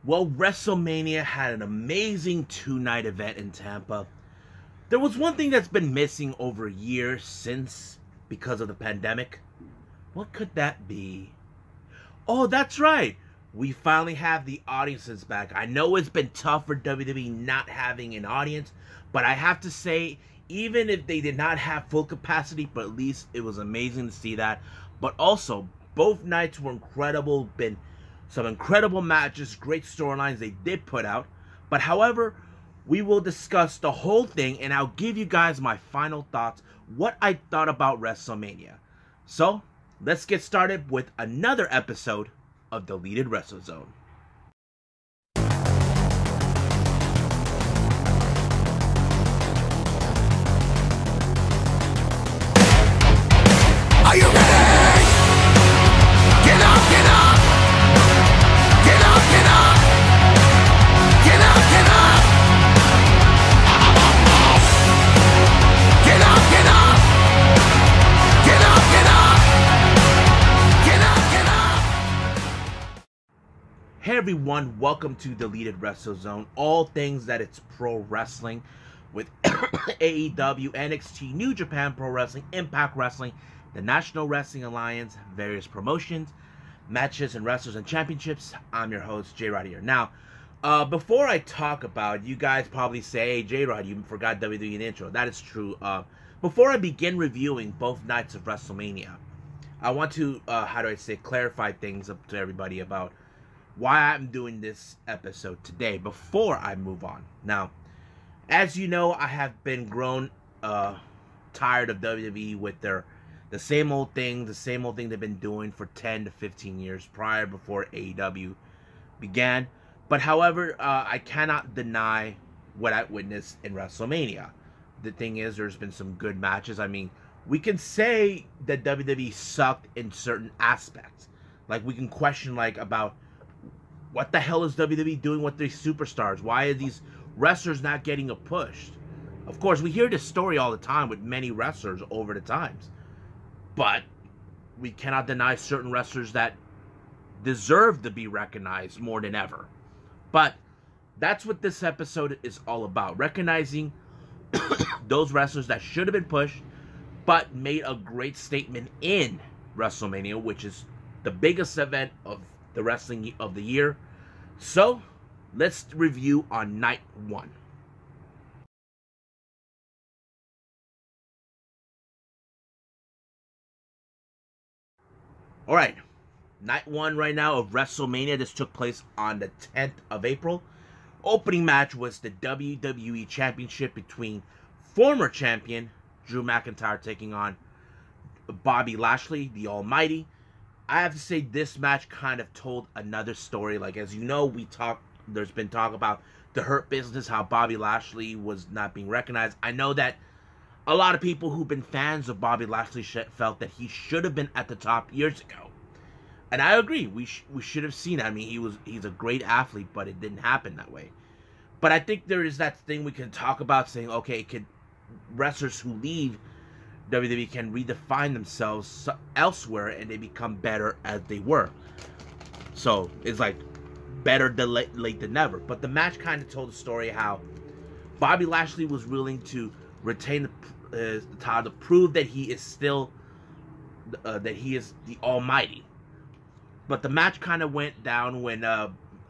Well, WrestleMania had an amazing two-night event in Tampa. There was one thing that's been missing over a year since because of the pandemic. What could that be? Oh, that's right. We finally have the audiences back. I know it's been tough for WWE not having an audience, but I have to say, even if they did not have full capacity, but at least it was amazing to see that. But also, both nights were incredible. Been some incredible matches, great storylines they did put out. But however, we will discuss the whole thing, and I'll give you guys my final thoughts, what I thought about WrestleMania. So, let's get started with another episode of Deleted WrestleZone. Are you ready? Get up, get up! Get up, get up! Get up, get up! Get up, get up! Get up, get up! Get up, get up! Hey everyone, welcome to Deleted WrestleZone. All things that it's pro wrestling with AEW, NXT, New Japan Pro Wrestling, Impact Wrestling, the National Wrestling Alliance, various promotions, matches and wrestlers and championships. I'm your host, J-Rod here. Now, before I talk about, you guys probably say, hey, J-Rod, you forgot WWE in the intro. That is true. Before I begin reviewing both nights of WrestleMania, I want to, clarify things up to everybody about why I'm doing this episode today before I move on. Now, as you know, I have been grown tired of WWE with the same old thing they've been doing for 10 to 15 years before AEW began. But however, I cannot deny what I witnessed in WrestleMania. The thing is, there's been some good matches. I mean, we can say that WWE sucked in certain aspects. Like, we can question, like, about what the hell is WWE doing with these superstars? Why are these wrestlers not getting a push? Of course, we hear this story all the time with many wrestlers over the times. But we cannot deny certain wrestlers that deserve to be recognized more than ever. But that's what this episode is all about. Recognizing those wrestlers that should have been pushed, but made a great statement in WrestleMania, which is the biggest event of the wrestling of the year. So, let's review on night one. Alright, night one right now of WrestleMania. This took place on the 10th of April. Opening match was the WWE Championship between former champion Drew McIntyre taking on Bobby Lashley, the Almighty. I have to say this match kind of told another story. Like, as you know, there's been talk about the Hurt Business, how Bobby Lashley was not being recognized. I know that a lot of people who've been fans of Bobby Lashley felt that he should have been at the top years ago. And I agree. We should have seen it. I mean, he's a great athlete, but it didn't happen that way. But I think there is that thing we can talk about saying, okay, wrestlers who leave WWE can redefine themselves elsewhere and they become better as they were. So it's like better late than never. But the match kind of told the story how Bobby Lashley was willing to retain the title to prove that he is still the Almighty. But the match kind of went down when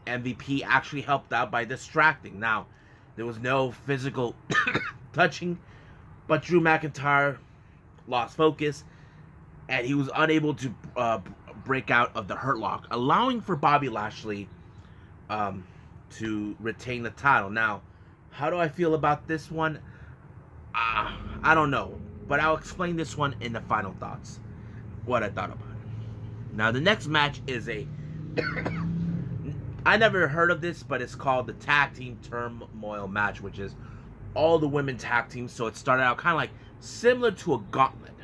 MVP actually helped out by distracting. Now, there was no physical touching, but Drew McIntyre lost focus, and he was unable to break out of the Hurt Lock, allowing for Bobby Lashley to retain the title. Now, how do I feel about this one? I don't know, but I'll explain this one in the final thoughts, what I thought about it. Now, the next match is I never heard of this, but it's called the Tag Team Turmoil match, which is all the women tag teams. So it started out kind of like similar to a gauntlet.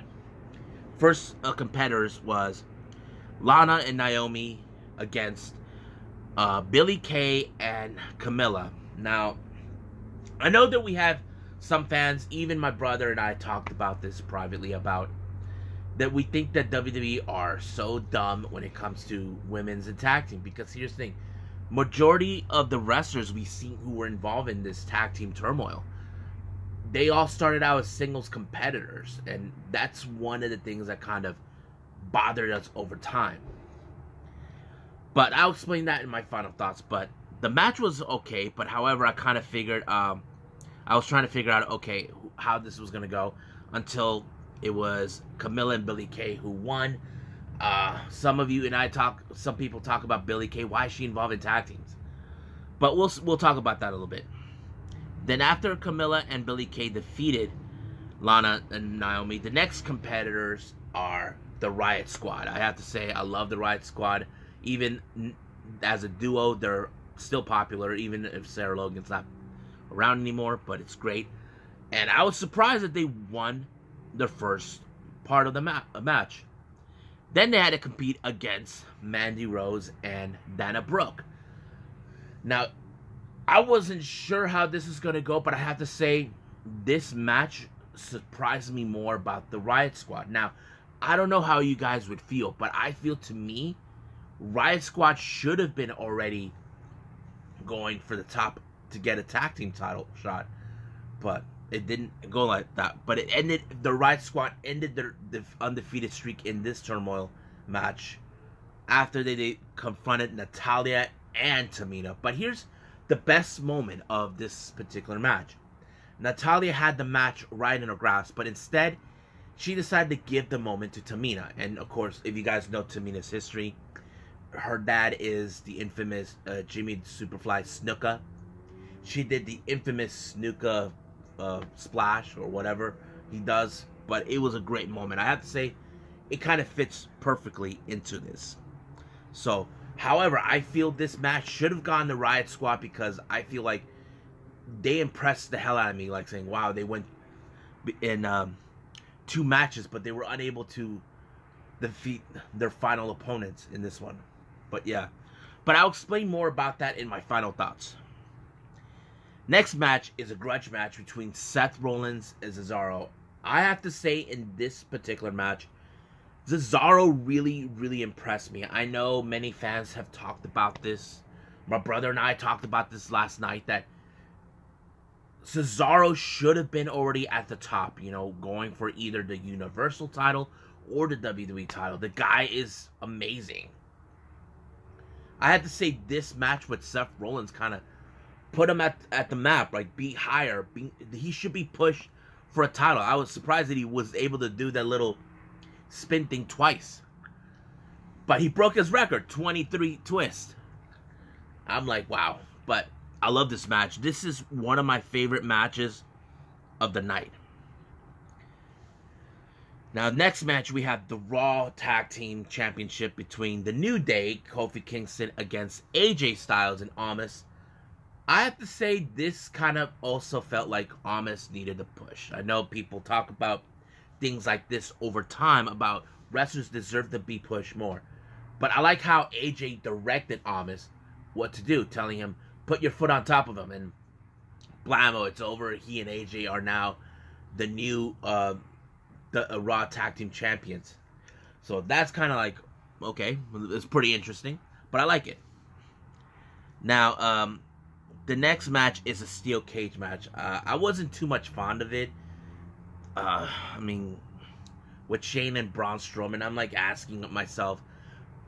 First competitors was Lana and Naomi against Billie Kay and Camilla. Now, I know that we have some fans, even my brother and I talked about this privately, about that we think that WWE are so dumb when it comes to women's and tag team. Because here's the thing, majority of the wrestlers we see who were involved in this tag team turmoil, they all started out as singles competitors, and that's one of the things that kind of bothered us over time. But I'll explain that in my final thoughts. But the match was okay, but however, I kind of figured, I was trying to figure out, okay, how this was going to go until it was Camilla and Billie Kay who won. Some people talk about Billie Kay. Why is she involved in tag teams? But we'll talk about that a little bit. Then after Camilla and Billie Kay defeated Lana and Naomi, the next competitors are the Riot Squad. I have to say, I love the Riot Squad. Even as a duo, they're still popular, even if Sarah Logan's not around anymore, but it's great. And I was surprised that they won the first part of the match. Then they had to compete against Mandy Rose and Dana Brooke. Now, I wasn't sure how this is going to go, but I have to say, this match surprised me more about the Riot Squad. Now, I don't know how you guys would feel, but I feel, to me, Riot Squad should have been already going for the top to get a tag team title shot, but it didn't go like that. But it ended, the Riot Squad ended their undefeated streak in this turmoil match after they confronted Natalya and Tamina. But here's the best moment of this particular match. Natalya had the match right in her grasp, but instead she decided to give the moment to Tamina. And of course, if you guys know Tamina's history, her dad is the infamous Jimmy Superfly Snuka. She did the infamous Snuka splash or whatever he does, but it was a great moment. I have to say, it kind of fits perfectly into this. So, however, I feel this match should have gone to Riot Squad because I feel like they impressed the hell out of me. Like saying, wow, they went in 2 matches, but they were unable to defeat their final opponents in this one. But yeah, but I'll explain more about that in my final thoughts. Next match is a grudge match between Seth Rollins and Cesaro. I have to say, in this particular match, Cesaro really, really impressed me. I know many fans have talked about this. My brother and I talked about this last night, that Cesaro should have been already at the top, you know, going for either the Universal title or the WWE title. The guy is amazing. I had to say, this match with Seth Rollins kind of put him at the map, like, be higher. He should be pushed for a title. I was surprised that he was able to do that little spin thing twice. But he broke his record, 23 twists. I'm like, wow. But I love this match. This is one of my favorite matches of the night. Now, next match, we have the Raw Tag Team Championship between the New Day, Kofi Kingston, against AJ Styles and Omos. I have to say, this kind of also felt like Omos needed a push. I know people talk about things like this over time, about wrestlers deserve to be pushed more. But I like how AJ directed Omos what to do, telling him, put your foot on top of him, and blammo, it's over. He and AJ are now the new Raw Tag Team Champions. So that's kind of like, okay, it's pretty interesting, but I like it. Now, the next match is a steel cage match. I wasn't too much fond of it. I mean, with Shane and Braun Strowman, I'm like asking myself,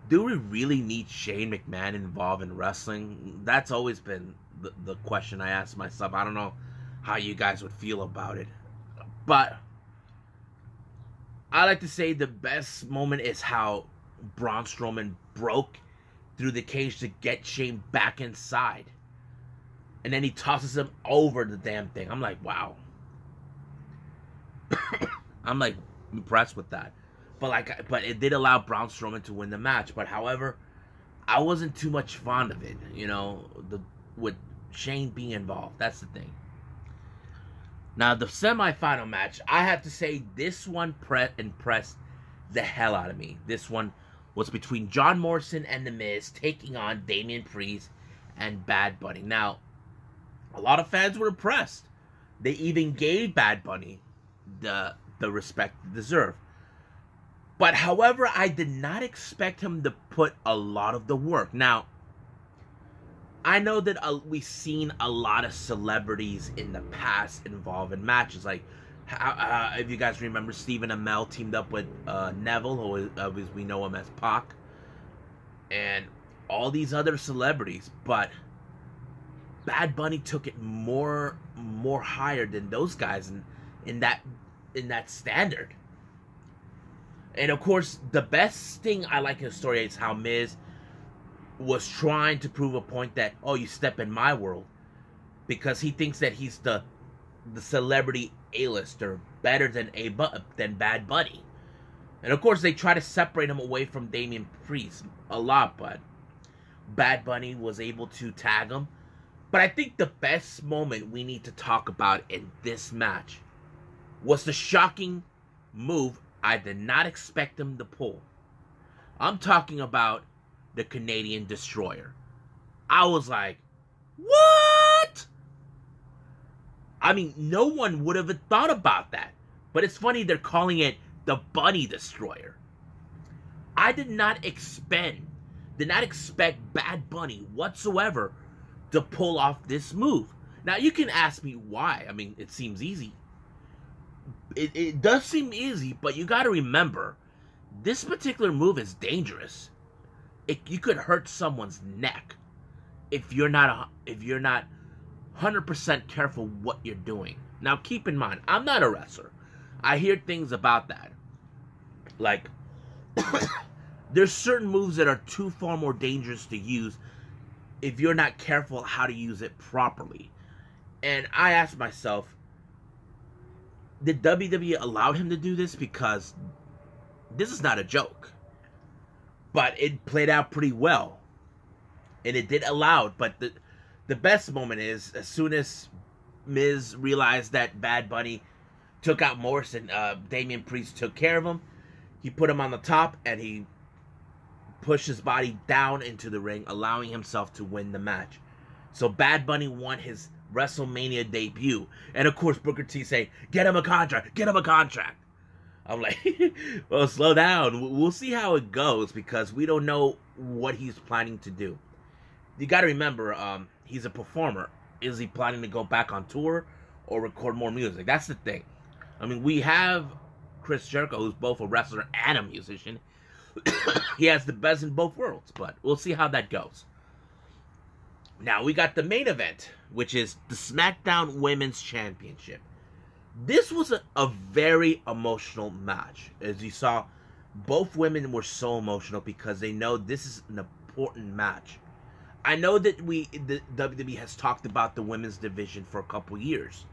do we really need Shane McMahon involved in wrestling? That's always been the question I ask myself. I don't know how you guys would feel about it. But I like to say the best moment is how Braun Strowman broke through the cage to get Shane back inside. And then he tosses him over the damn thing. I'm like, wow. I'm like impressed with that. But it did allow Braun Strowman to win the match. But however, I wasn't too much fond of it, you know, with Shane being involved. That's the thing. Now, the semifinal match, I have to say, this one impressed the hell out of me. This one was between John Morrison and The Miz taking on Damian Priest and Bad Bunny. Now, a lot of fans were impressed. They even gave Bad Bunny the respect he deserved. But however, I did not expect him to put a lot of the work. Now, I know that we've seen a lot of celebrities in the past involved in matches. Like, if you guys remember, Stephen Amell teamed up with Neville, who as we know him as Pac, and all these other celebrities. But Bad Bunny took it more higher than those guys in that standard. And of course, the best thing I like in the story is how Miz was trying to prove a point that, oh, you step in my world, because he thinks that he's the celebrity A-lister better than Bad Bunny. And of course, they try to separate him away from Damian Priest a lot, but Bad Bunny was able to tag him. But I think the best moment we need to talk about in this match was the shocking move I did not expect him to pull. I'm talking about the Canadian Destroyer. I was like, what? I mean, no one would have thought about that. But it's funny they're calling it the Bunny Destroyer. I did not expect Bad Bunny whatsoever to pull off this move. Now, you can ask me why. I mean, it seems easy. It does seem easy, but you got to remember, this particular move is dangerous. You could hurt someone's neck if you're not 100% careful what you're doing. Now, keep in mind, I'm not a wrestler. I hear things about that. Like, there's certain moves that are too far more dangerous to use if you're not careful how to use it properly. And I asked myself, did WWE allow him to do this? Because this is not a joke. But it played out pretty well. And it did allow it. But the best moment is, as soon as Miz realized that Bad Bunny took out Morrison, Damian Priest took care of him. He put him on the top, and he pushed his body down into the ring, allowing himself to win the match. So Bad Bunny won his WrestleMania debut. And of course, Booker T saying, get him a contract, get him a contract. I'm like, well, slow down. We'll see how it goes, because we don't know what he's planning to do. You got to remember, he's a performer. Is he planning to go back on tour or record more music? That's the thing. I mean, we have Chris Jericho, who's both a wrestler and a musician. He has the best in both worlds, but we'll see how that goes. Now, we got the main event, which is the SmackDown Women's Championship. This was a very emotional match. As you saw, both women were so emotional because they know this is an important match. I know that the WWE has talked about the women's division for a couple years,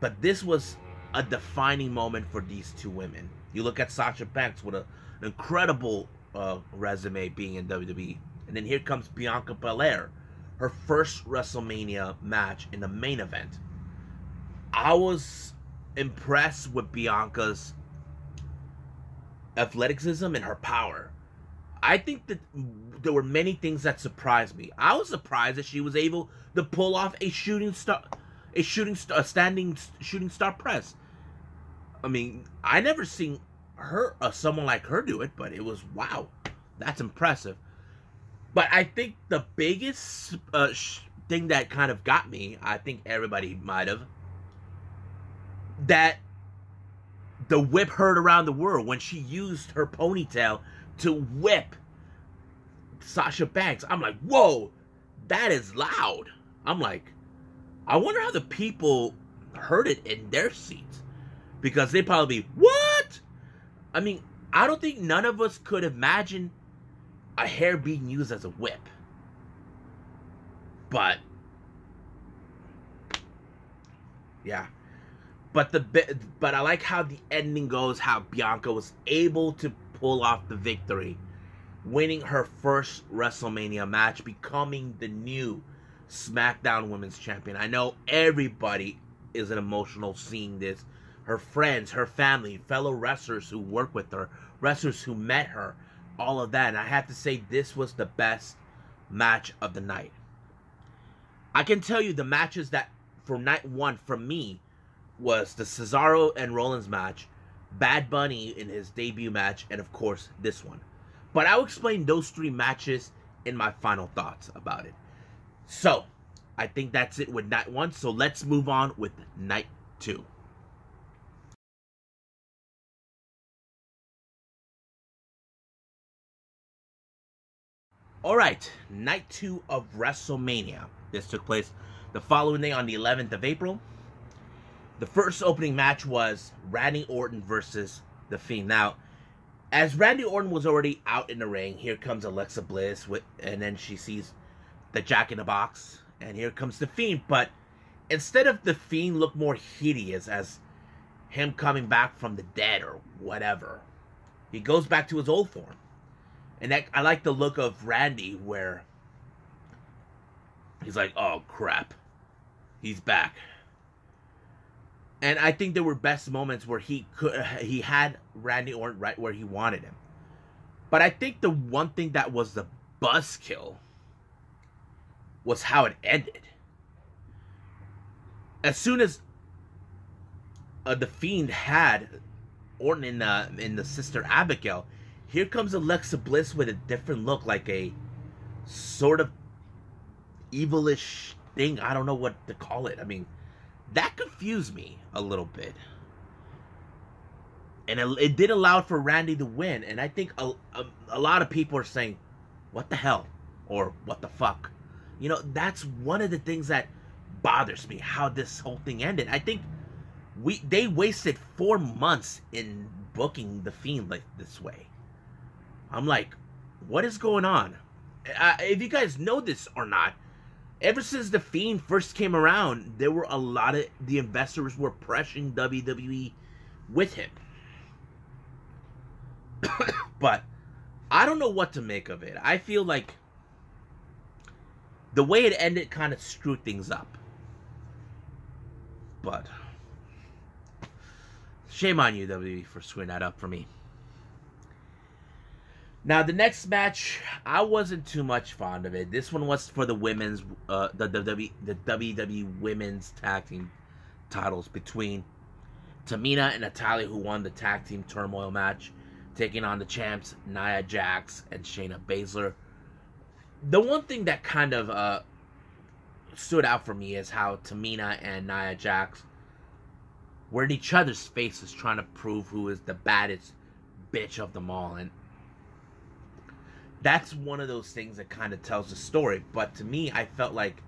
but this was a defining moment for these two women. You look at Sasha Banks with an incredible resume being in WWE, and then here comes Bianca Belair, her first WrestleMania match in the main event. I was impressed with Bianca's athleticism and her power. I think that there were many things that surprised me. I was surprised that she was able to pull off a standing shooting star press. I mean, I never seen someone like her do it, but it was, wow, that's impressive. But I think the biggest thing that kind of got me, I think everybody might have, that the whip heard around the world when she used her ponytail to whip Sasha Banks. I'm like, whoa, that is loud. I'm like, I wonder how the people heard it in their seats, because they probably be, what? I mean, I don't think none of us could imagine a hair being used as a whip. But yeah. But I like how the ending goes, how Bianca was able to pull off the victory, winning her first WrestleMania match, becoming the new SmackDown Women's Champion. I know everybody is emotional seeing this. Her friends, her family, fellow wrestlers who work with her, wrestlers who met her, all of that. And I have to say, this was the best match of the night. I can tell you the matches that for night one for me was the Cesaro and Rollins match, Bad Bunny in his debut match, and of course this one. But I'll explain those three matches in my final thoughts about it. So, I think that's it with night 1. So, let's move on with night 2. Alright, night 2 of WrestleMania. This took place the following day on the 11th of April. The first opening match was Randy Orton versus The Fiend. Now, as Randy Orton was already out in the ring, here comes Alexa Bliss, and then she sees the Jack in the Box, and here comes The Fiend. But instead of The Fiend look more hideous as him coming back from the dead or whatever, he goes back to his old form. And I like the look of Randy where he's like, oh crap, he's back. And I think there were best moments where he had Randy Orton right where he wanted him. But I think the one thing that was the buzzkill was how it ended. As soon as the Fiend had Orton in the Sister Abigail, here comes Alexa Bliss with a different look, like a sort of evilish thing. I don't know what to call it. I mean, that confused me a little bit. And it did allow for Randy to win. And I think a lot of people are saying, what the hell? Or what the fuck? You know, that's one of the things that bothers me, how this whole thing ended. I think they wasted 4 months in booking The Fiend like this way. I'm like, what is going on? If you guys know this or not, ever since The Fiend first came around, there were a lot of the investors were pressuring WWE with him. But I don't know what to make of it. I feel like the way it ended kind of screwed things up. But shame on you, WWE, for screwing that up for me. Now, the next match, I wasn't too much fond of it. This one was for the women's, the WWE Women's Tag Team titles between Tamina and Natalya, who won the Tag Team Turmoil match, taking on the champs Nia Jax and Shayna Baszler. The one thing that kind of stood out for me is how Tamina and Nia Jax were in each other's faces trying to prove who is the baddest bitch of them all. And that's one of those things that kind of tells the story. But to me, I felt like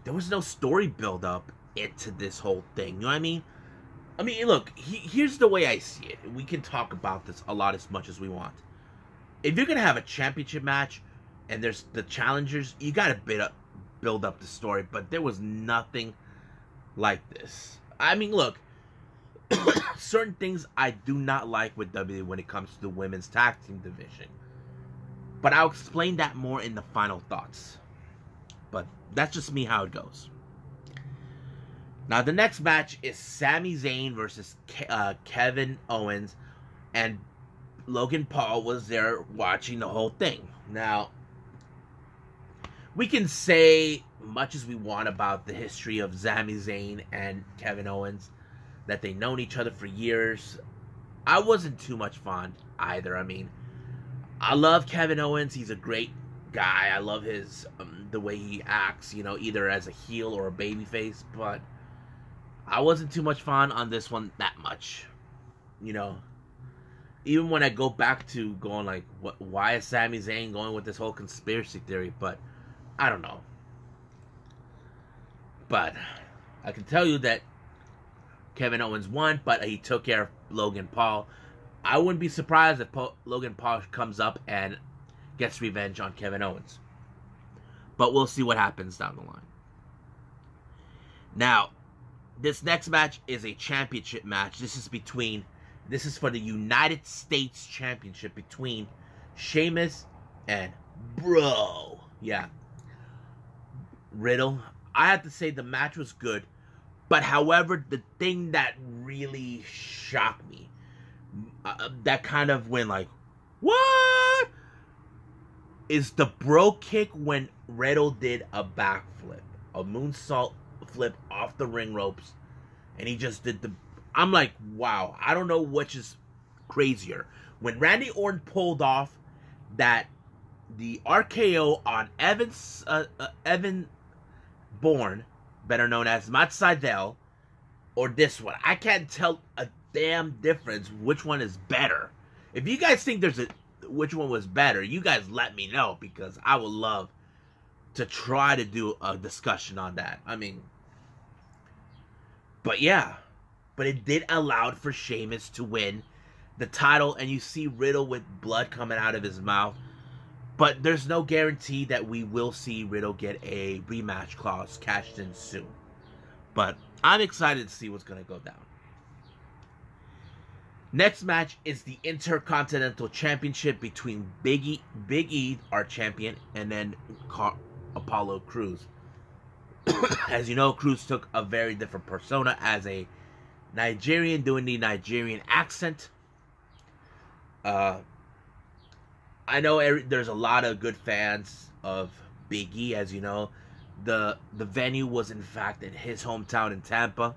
there was no story build up into this whole thing. You know what I mean? I mean, look, here's the way I see it. We can talk about this a lot as much as we want. If you're going to have a championship match and there's the challengers, you got to build up the story. But there was nothing like this. I mean, look, certain things I do not like with WWE when it comes to the women's tag team division. But I'll explain that more in the final thoughts. But that's just me how it goes. Now, the next match is Sami Zayn versus Kevin Owens. And Logan Paul was there watching the whole thing. Now, we can say much as we want about the history of Sami Zayn and Kevin Owens. That they've known each other for years. I wasn't too much fond either. I mean, I love Kevin Owens. He's a great guy. I love his the way he acts, you know, either as a heel or a babyface. But I wasn't too much fond on this one that much. You know, even when I go back to going like, why is Sami Zayn going with this whole conspiracy theory? But I don't know. But I can tell you that Kevin Owens won, but he took care of Logan Paul. I wouldn't be surprised if Logan Paul comes up and gets revenge on Kevin Owens. But we'll see what happens down the line. Now, this next match is a championship match. This is for the United States Championship between Sheamus and Riddle. I have to say the match was good. But however, the thing that really shocked me, that kind of went like, what? Is the bro kick when Riddle did a backflip, a moonsault flip off the ring ropes, and he just did I'm like, wow, I don't know which is crazier. When Randy Orton pulled off the RKO on Born, better known as Matt Sydal, or this one. I can't tell a damn difference which one is better. If you guys think which one was better, you guys let me know, because I would love to try to do a discussion on that. I mean, but yeah, but it did allow for Sheamus to win the title, and you see Riddle with blood coming out of his mouth. But there's no guarantee that we will see Riddle get a rematch clause cashed in soon. But I'm excited to see what's going to go down. Next match is the Intercontinental Championship between Big E, our champion, and then Apollo Crews. As you know, Crews took a very different persona as a Nigerian, doing the Nigerian accent. I know there's a lot of good fans of Big E, as you know. The venue was, in fact, in his hometown in Tampa.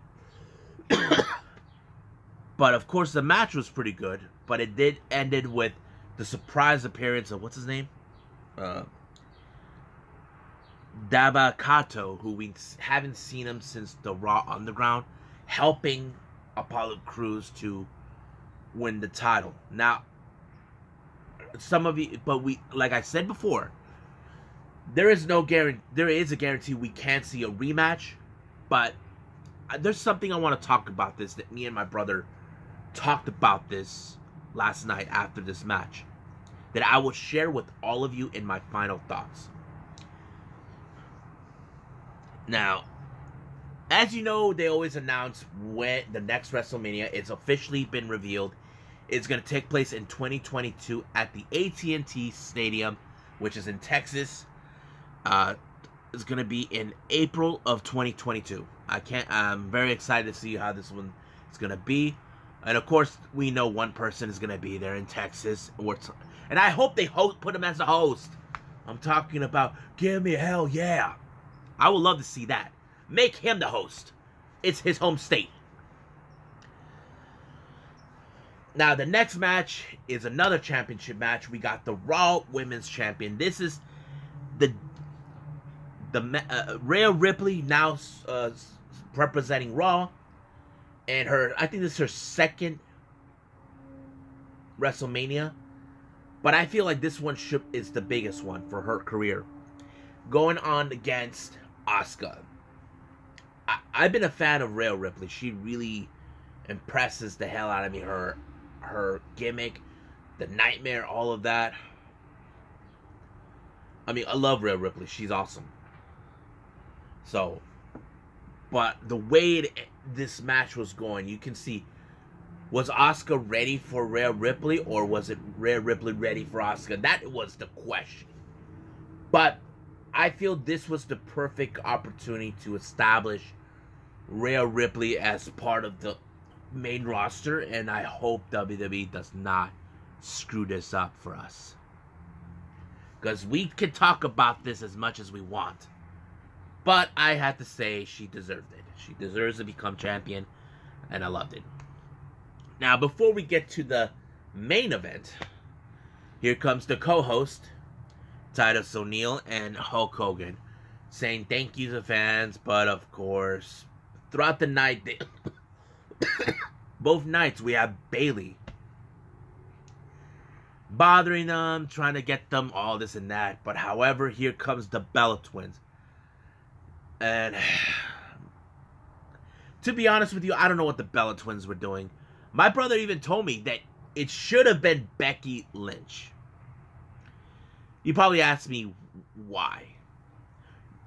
But, of course, the match was pretty good. But it did ended with the surprise appearance of, what's his name? Dabba-Kato, who we haven't seen him since the Raw Underground, helping Apollo Crews to win the title. Now, some of you, but like I said before, there is no guarantee. There is a guarantee we can't see a rematch, but there's something I want to talk about this, that me and my brother talked about this last night after this match, that I will share with all of you in my final thoughts. Now, as you know, they always announce when the next WrestleMania. It's officially been revealed. It's going to take place in 2022 at the AT&T Stadium, which is in Texas. It's going to be in April of 2022. I'm very excited to see how this one is going to be. And of course, we know one person is going to be there in Texas. And I hope they put him as a host. I'm talking about, give me hell yeah. I would love to see that. Make him the host. It's his home state. Now, the next match is another championship match. We got the Raw Women's Champion. This is the Rhea Ripley, now representing Raw. And I think this is her second WrestleMania. But I feel like this one is the biggest one for her career. Going on against Asuka. I've been a fan of Rhea Ripley. She really impresses the hell out of me. Her gimmick, the nightmare, all of that. I mean, I love Rhea Ripley. She's awesome. So, but the way this match was going, you can see, was Asuka ready for Rhea Ripley, or was it Rhea Ripley ready for Asuka? That was the question. But I feel this was the perfect opportunity to establish Rhea Ripley as part of the main roster, and I hope WWE does not screw this up for us. Because we can talk about this as much as we want. But I have to say, she deserved it. She deserves to become champion, and I loved it. Now, before we get to the main event, here comes the co-host, Titus O'Neil and Hulk Hogan, saying thank you to fans, but of course, throughout the night, both nights, we have Bayley bothering them, trying to get them all this and that. But however, here comes the Bella Twins. And to be honest with you, I don't know what the Bella Twins were doing. My brother even told me that it should have been Becky Lynch. You probably asked me why.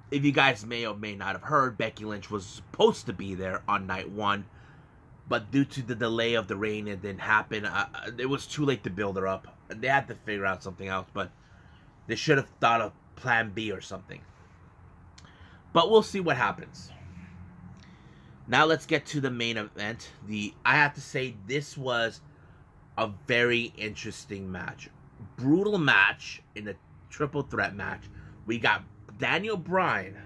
If you guys may or may not have heard, Becky Lynch was supposed to be there on night one, but due to the delay of the rain, it didn't happen. It was too late to build her up. They had to figure out something else, but they should have thought of plan B or something. But we'll see what happens. Now let's get to the main event. I have to say, this was a very interesting match. Brutal match in a triple threat match. We got Daniel Bryan,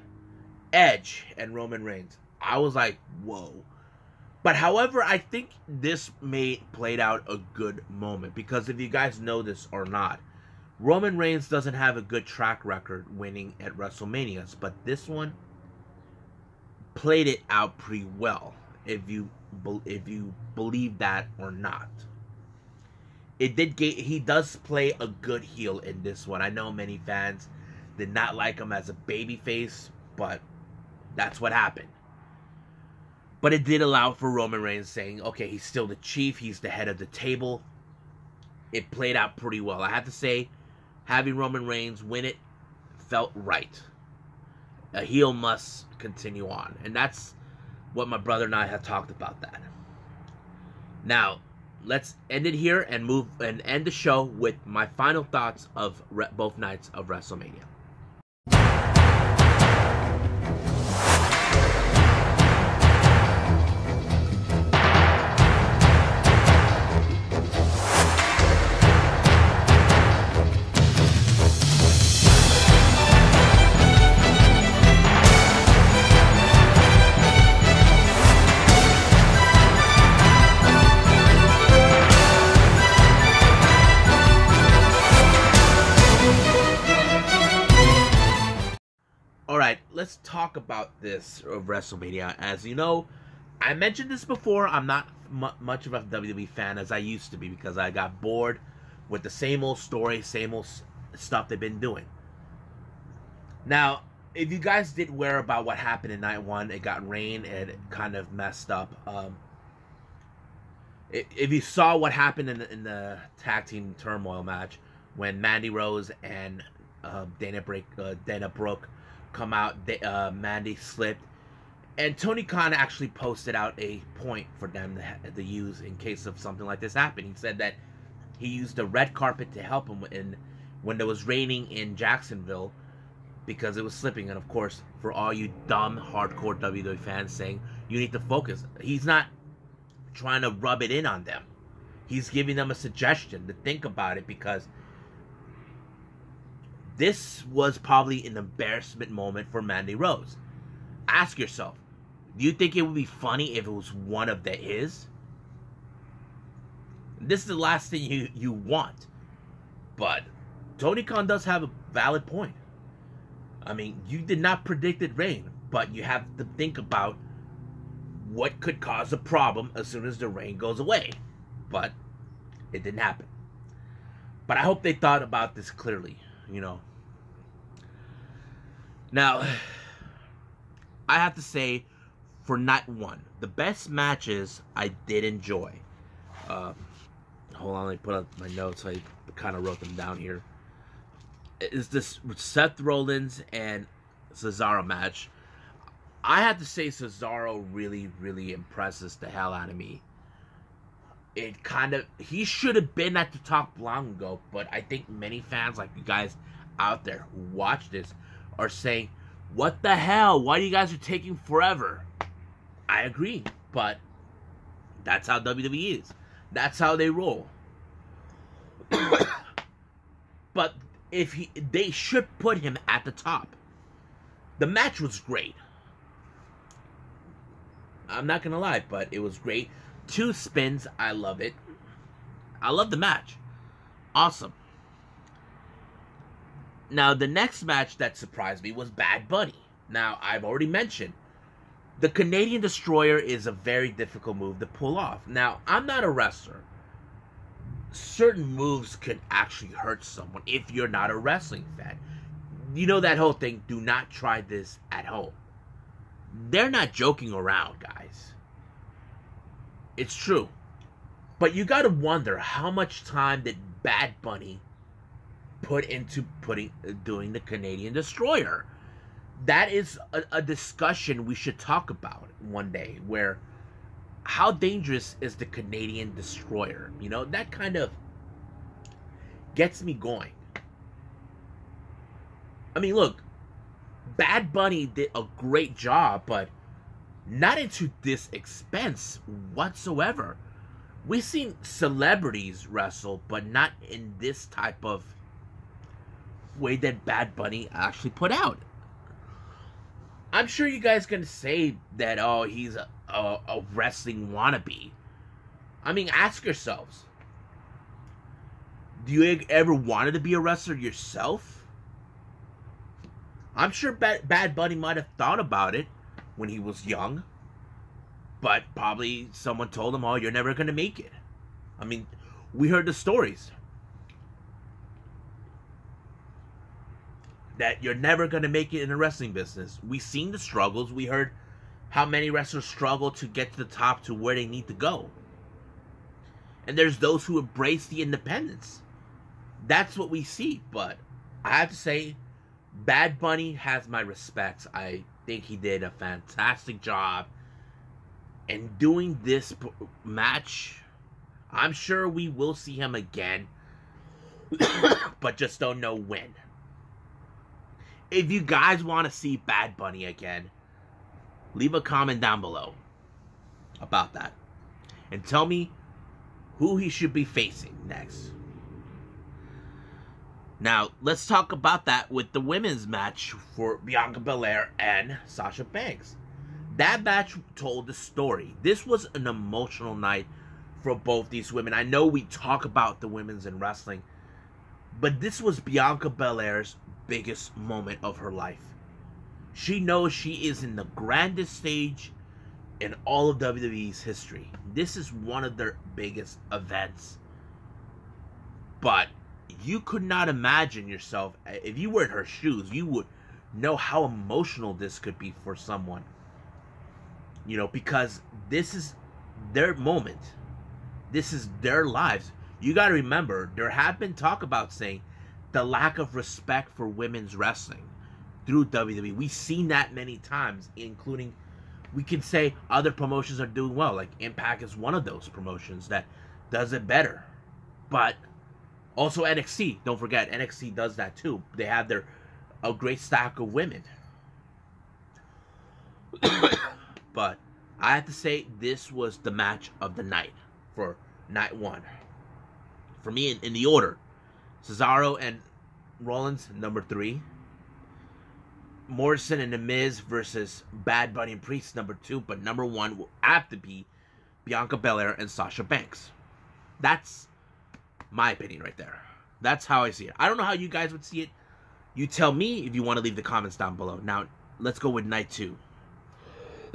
Edge, and Roman Reigns. I was like, whoa. But however, I think this played out a good moment. Because if you guys know this or not, Roman Reigns doesn't have a good track record winning at WrestleManias. But this one, played it out pretty well, if you believe that or not. He does play a good heel in this one. I know many fans did not like him as a babyface, but that's what happened. But it did allow for Roman Reigns saying, okay, he's still the chief, he's the head of the table. It played out pretty well. I have to say, having Roman Reigns win it felt right. A heel must continue on. And that's what my brother and I have talked about that. Now, let's end it here and end the show with my final thoughts of both nights of WrestleMania. Let's talk about this of WrestleMania. As you know, I mentioned this before, I'm not much of a WWE fan as I used to be because I got bored with the same old story, same old stuff they've been doing. Now, if you guys did hear about what happened in night one, it got rain and it kind of messed up. If you saw what happened in the tag team turmoil match when Mandy Rose and Dana Brooke come out, Mandy slipped, and Tony Khan actually posted out a point for them to use in case of something like this happened. He said that he used the red carpet to help him when it was raining in Jacksonville because it was slipping. And of course, for all you dumb hardcore WWE fans saying you need to focus, he's not trying to rub it in on them. He's giving them a suggestion to think about it because this was probably an embarrassment moment for Mandy Rose. Ask yourself, do you think it would be funny if it was one of his? This is the last thing you want. But Tony Khan does have a valid point. I mean, you did not predict it rain, but you have to think about what could cause a problem as soon as the rain goes away. But it didn't happen. But I hope they thought about this clearly, you know. Now, I have to say, for night one, the best matches I did enjoy. Hold on, let me put up my notes. I kind of wrote them down here. Is this Seth Rollins and Cesaro match? I have to say Cesaro really, really impresses the hell out of me. He should have been at the top long ago, but I think many fans like you guys out there who watch this are saying, what the hell? Why do you guys are taking forever? I agree, but that's how WWE is. That's how they roll. But they should put him at the top. The match was great. I'm not gonna lie, but it was great. 2 spins, I love it. I love the match. Awesome. Now, the next match that surprised me was Bad Bunny. Now, I've already mentioned, the Canadian Destroyer is a very difficult move to pull off. Now, I'm not a wrestler. Certain moves could actually hurt someone if you're not a wrestling fan. You know that whole thing, do not try this at home. They're not joking around, guys. It's true. But you gotta wonder how much time did Bad Bunny put into doing the Canadian Destroyer. That is a discussion we should talk about one day, where how dangerous is the Canadian Destroyer? You know, that kind of gets me going. I mean, look, Bad Bunny did a great job, but not into this expense whatsoever. We've seen celebrities wrestle, but not in this type of way that Bad Bunny actually put out. I'm sure you guys gonna say that, oh, he's a wrestling wannabe. I mean, ask yourselves, do you ever wanted to be a wrestler yourself? I'm sure Bad Bunny might have thought about it, when he was young. But probably someone told him, oh, you're never going to make it. I mean, we heard the stories. That you're never going to make it in the wrestling business. We've seen the struggles. We heard how many wrestlers struggle to get to the top to where they need to go. And there's those who embrace the independence. That's what we see. But I have to say, Bad Bunny has my respects. I think he did a fantastic job. And doing this match, I'm sure we will see him again. But just don't know when. If you guys want to see Bad Bunny again, leave a comment down below about that. And tell me who he should be facing next. Now, let's talk about that with the women's match for Bianca Belair and Sasha Banks. That match told the story. This was an emotional night for both these women. I know we talk about the women's in wrestling, but this was Bianca Belair's biggest moment of her life. She knows she is in the grandest stage in all of WWE's history. This is one of their biggest events. But you could not imagine yourself, if you were in her shoes, you would know how emotional this could be for someone. You know, because this is their moment. This is their lives. You got to remember, there have been talk about saying the lack of respect for women's wrestling through WWE. We've seen that many times, including, we can say other promotions are doing well. Like Impact is one of those promotions that does it better. But also NXT, don't forget, NXT does that too. They have a great stack of women. But I have to say, this was the match of the night for night one. For me, in the order, Cesaro and Rollins, number 3. Morrison and The Miz versus Bad Bunny and Priest, number 2. But number 1 will have to be Bianca Belair and Sasha Banks. That's my opinion right there. That's how I see it. I don't know how you guys would see it. You tell me if you want to leave the comments down below. Now, let's go with night 2.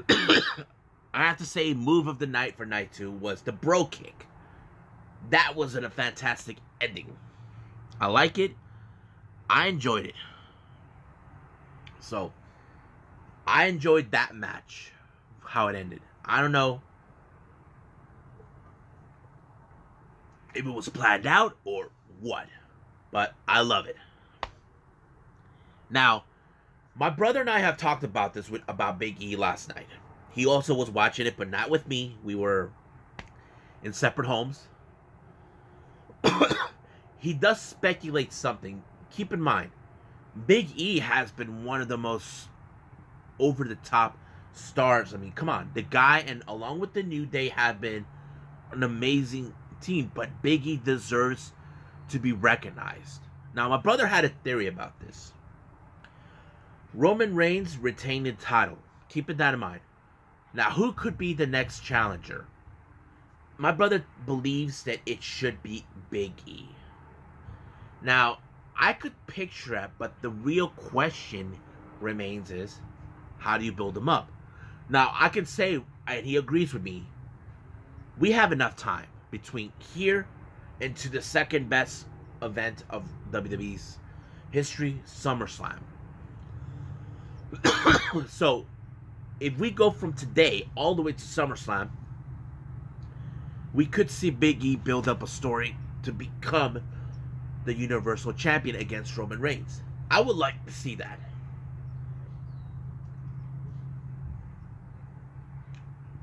I have to say, move of the night for night 2 was the bro kick. That was a fantastic ending. I like it. I enjoyed it. So, I enjoyed that match, how it ended. I don't know if it was planned out or what, but I love it. Now, my brother and I have talked about this about Big E last night. He also was watching it, but not with me. We were in separate homes. He does speculate something. Keep in mind, Big E has been one of the most over-the-top stars. I mean, come on. The guy, and along with the New Day, have been an amazing team. But Big E deserves to be recognized. Now, my brother had a theory about this. Roman Reigns retained the title. Keep that in mind. Now, who could be the next challenger? My brother believes that it should be Big E. Now, I could picture it, but the real question remains is, how do you build him up? Now, I can say, and he agrees with me, we have enough time between here and to the second best event of WWE's history, SummerSlam. So, if we go from today all the way to SummerSlam, we could see Big E build up a story to become the Universal Champion against Roman Reigns. I would like to see that.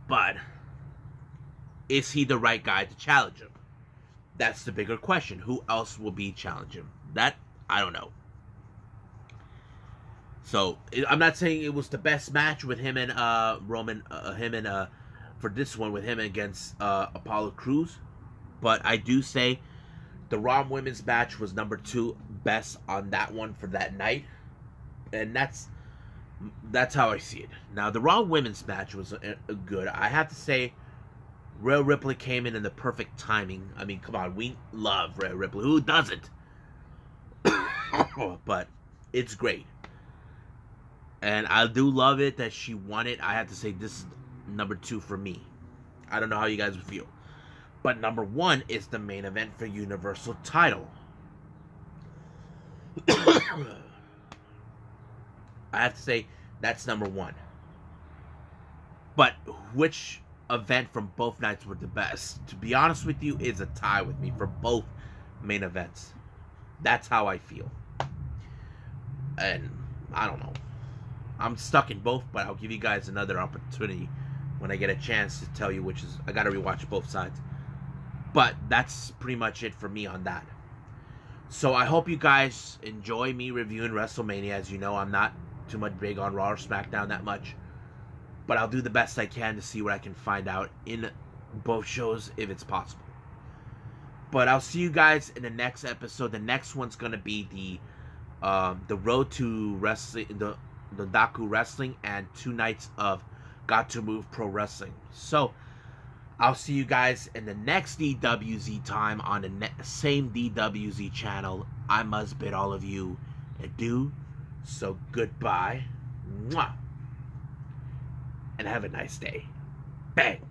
But is he the right guy to challenge him? That's the bigger question. Who else will be challenging him? That, I don't know. So, I'm not saying it was the best match with him and Roman, for this one, with him against Apollo Crews. But I do say the Raw Women's match was number 2 best on that one for that night. And that's how I see it. Now, the Raw Women's match was good. I have to say, Rhea Ripley came in the perfect timing. I mean, come on, we love Rhea Ripley. Who doesn't? But it's great. And I do love it that she won it. I have to say this is number 2 for me. I don't know how you guys feel. But number 1 is the main event for Universal title. I have to say that's number 1. But which event from both nights were the best? To be honest with you, it's a tie with me for both main events. That's how I feel. And I don't know. I'm stuck in both, but I'll give you guys another opportunity when I get a chance to tell you which is. I gotta rewatch both sides. But that's pretty much it for me on that. So I hope you guys enjoy me reviewing WrestleMania. As you know, I'm not too much big on Raw or SmackDown that much. But I'll do the best I can to see what I can find out in both shows if it's possible. But I'll see you guys in the next episode. The next one's gonna be the Road to Wrestling, the Daku Wrestling, and 2 nights of Got to Move Pro Wrestling. So I'll see you guys in the next DWZ time on the same DWZ channel. I must bid all of you adieu. So goodbye. Mwah. And have a nice day. Bang.